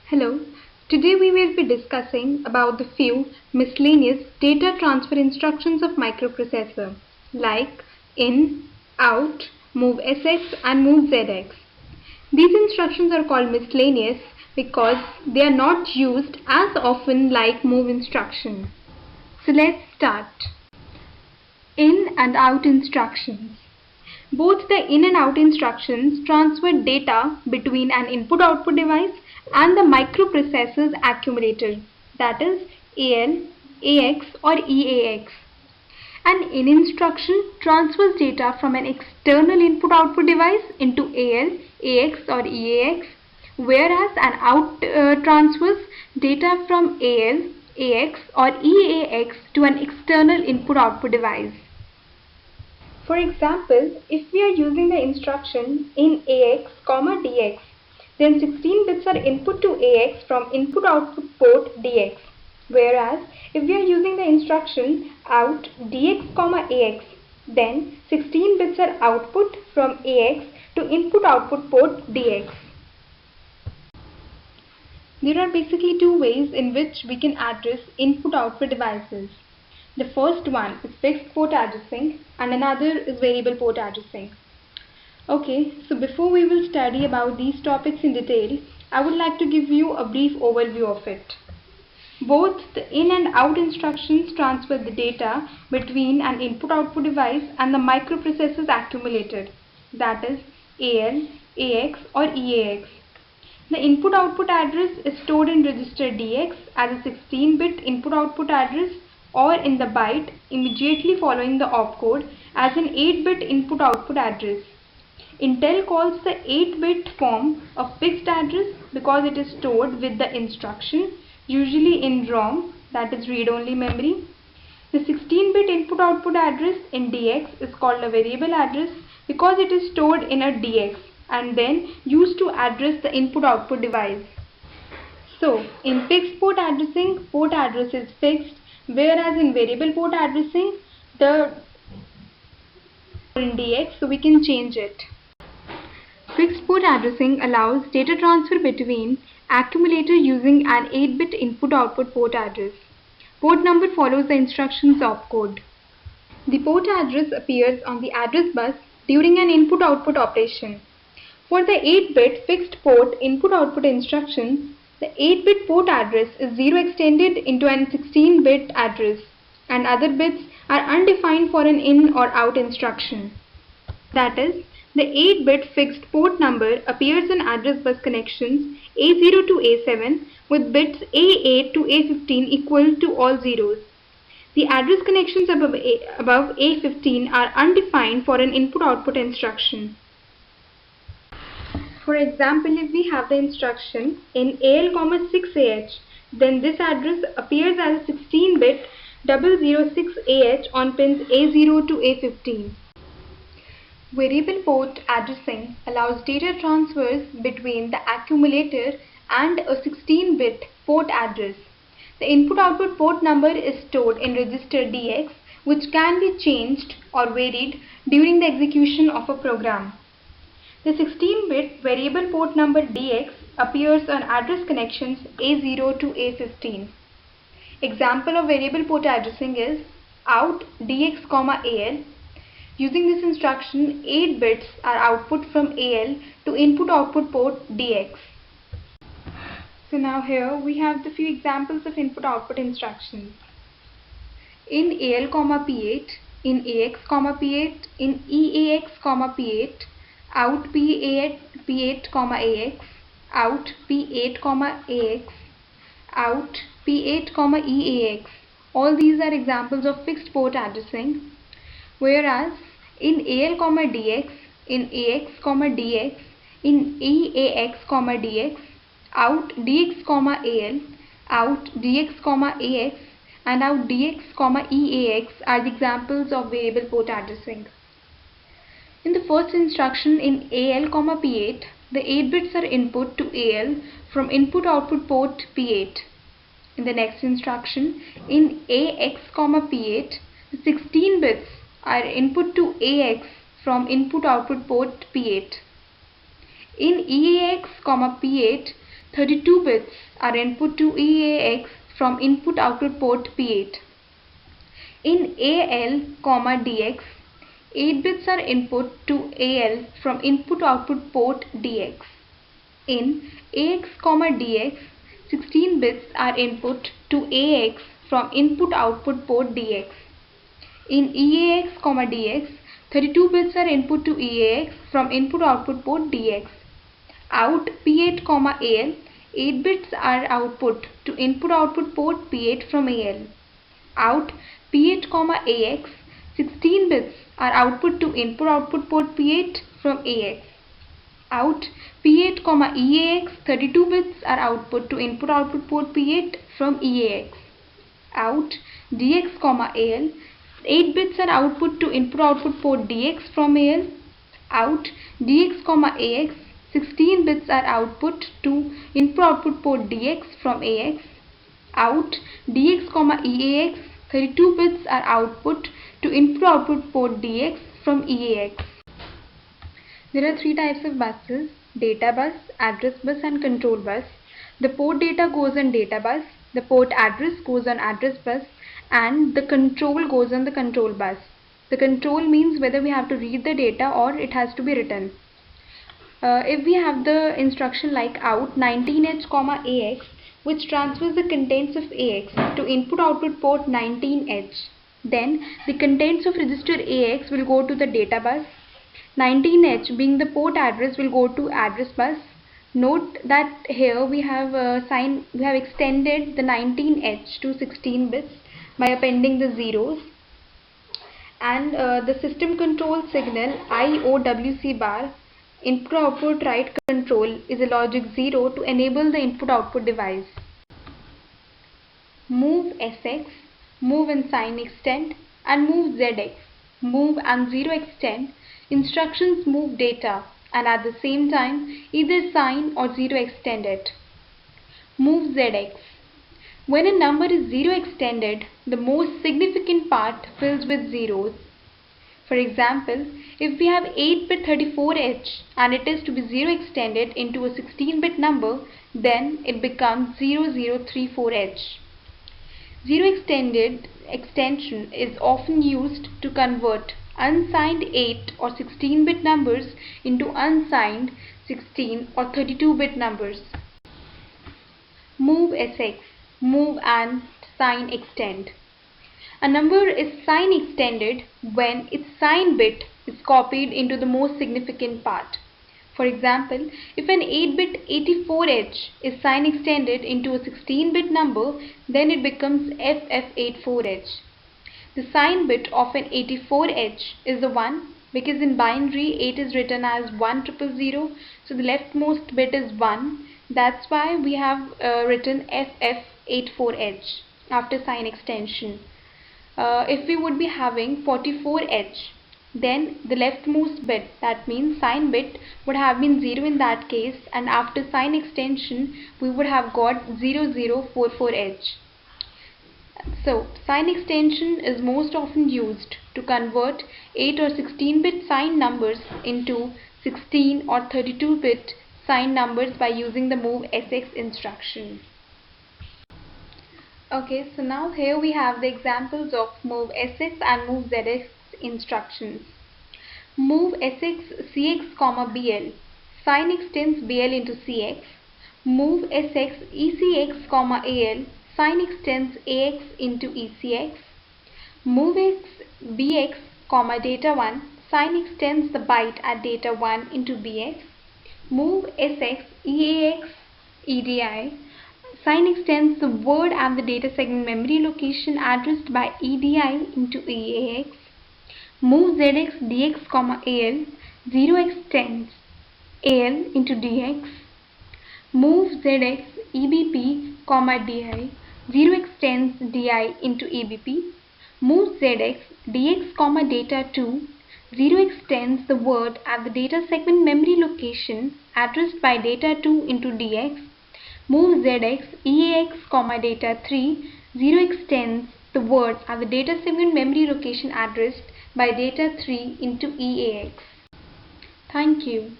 Hello, today we will be discussing about the few miscellaneous data transfer instructions of microprocessor like in, out, move SX and move ZX. These instructions are called miscellaneous because they are not used as often like move instruction. So let's start. In and out instructions. Both the in and out instructions transfer data between an input-output device and the microprocessor's accumulator, that is AL, AX or EAX. An in instruction transfers data from an external input-output device into AL, AX or EAX, whereas an out transfers data from AL, AX or EAX to an external input-output device. For example, if we are using the instruction in AX, DX, then 16 bits are input to AX from input-output port DX. Whereas, if we are using the instruction out DX, AX, then 16 bits are output from AX to input-output port DX. There are basically two ways in which we can address input-output devices. The first one is fixed port addressing and another is variable port addressing. Okay, so before we will study about these topics in detail, I would like to give you a brief overview of it. Both the in and out instructions transfer the data between an input-output device and the microprocessor's accumulator, that is AL, AX or EAX. The input-output address is stored in register DX as a 16-bit input-output address or in the byte immediately following the opcode as an 8-bit input-output address. Intel calls the 8-bit form a fixed address because it is stored with the instruction, usually in ROM, that is read-only memory. The 16-bit input-output address in DX is called a variable address because it is stored in a DX and then used to address the input-output device. So, in fixed port addressing, port address is fixed, whereas in variable port addressing, the in DX, so we can change it. Fixed port addressing allows data transfer between accumulator using an 8-bit input-output port address. Port number follows the instruction's opcode. The port address appears on the address bus during an input-output operation. For the 8-bit fixed port input-output instruction, the 8-bit port address is 0 extended into an 16-bit address, and other bits are undefined for an in or out instruction. That is, the 8-bit fixed port number appears in address bus connections A0 to A7 with bits A8 to A15 equal to all zeros. The address connections above A15 are undefined for an input-output instruction. For example, if we have the instruction in AL, 6AH, then this address appears as a 16-bit 006AH on pins A0 to A15. Variable port addressing allows data transfers between the accumulator and a 16-bit port address. The input-output port number is stored in register DX, which can be changed or varied during the execution of a program. The 16-bit variable port number DX appears on address connections A0 to A15. Example of variable port addressing is out DX, AL. Using this instruction, 8 bits are output from AL to input-output port DX. So now here we have the few examples of input-output instructions. In AL, P8, in AX, P8, in EAX, P8, out P8, AX, out P8, AX, out P8, EAX. All these are examples of fixed port addressing. Whereas in AL, DX, in AX, DX, in EAX, DX, out DX, AL, out DX, AX, and out DX, EAX are the examples of variable port addressing. In the first instruction in AL, P8, the 8 bits are input to AL from input-output port P8. In the next instruction in AX, P8, the 16 bits are input to AX from input-output port P8. In EAX, P8, 32 bits are input to EAX from input-output port P8. In AL, DX, 8 bits are input to AL from input-output port DX. In AX, DX, 16 bits are input to AX from input-output port DX. In EAX, DX, 32 bits are input to EAX from input-output port DX. Out P8, AL, 8 bits are output to input-output port P8 from AL. Out P8, AX, 16 bits are output to input-output port P8 from AX. Out P8, EAX, 32 bits are output to input-output port P8 from EAX. Out DX, AL, 8 bits are output to input-output port DX from AL. Out DX, AX, 16 bits are output to input-output port DX from AX. Out DX, EAX, 32 bits are output to input-output port DX from EAX. There are three types of buses: data bus, address bus and control bus. The port data goes on data bus, the port address goes on address bus, and the control goes on the control bus. The control means whether we have to read the data or it has to be written. If we have the instruction like out 19H, AX, which transfers the contents of AX to input-output port 19H, then the contents of register AX will go to the data bus. 19H being the port address will go to address bus. Note that here we have extended the 19H to 16 bits by appending the zeros, and the system control signal IOWC bar, input output write control, is a logic 0 to enable the input output device. Move SX, move and sign extend, and move ZX, move and 0 extend instructions move data and at the same time either sign or 0 extend it. Move ZX. When a number is 0 extended, the most significant part fills with zeros. For example, if we have 8-bit 34H and it is to be 0 extended into a 16-bit number, then it becomes 0034H. 0 extension is often used to convert unsigned 8 or 16-bit numbers into unsigned 16 or 32-bit numbers. Move SX, move and sign extend. A number is sign extended when its sign bit is copied into the most significant part. For example, if an 8-bit 84H is sign extended into a 16-bit number, then it becomes FF84H. The sign bit of an 84H is the 1 because in binary 8 is written as 1000, so the leftmost bit is 1. That's why we have written FF84H after sign extension. If we would be having 44H, then the leftmost bit, that means sign bit, would have been 0 in that case, and after sign extension we would have got 0044H. So sign extension is most often used to convert 8 or 16-bit sign numbers into 16 or 32-bit sign numbers by using the move SX instruction. Okay, so now here we have the examples of move SX and move ZX instructions. Move SX CX, BL. Sign extends BL into CX. Move SX ECX, AL. Sign extends AX into ECX. Move X BX, data 1. Sign extends the byte at data 1 into BX. Move SX EAX EDI. Sign extends the word and the data segment memory location addressed by EDI into EAX. Move ZX DX, AL. 0 extends AL into DX. Move ZX EBP, DI. 0 extends DI into EBP. Move ZX DX, data 2. 0 extends the word at the data segment memory location addressed by data 2 into DX. Move ZX EAX, data 3. 0 extends the word at the data segment memory location addressed by data 3 into EAX. Thank you.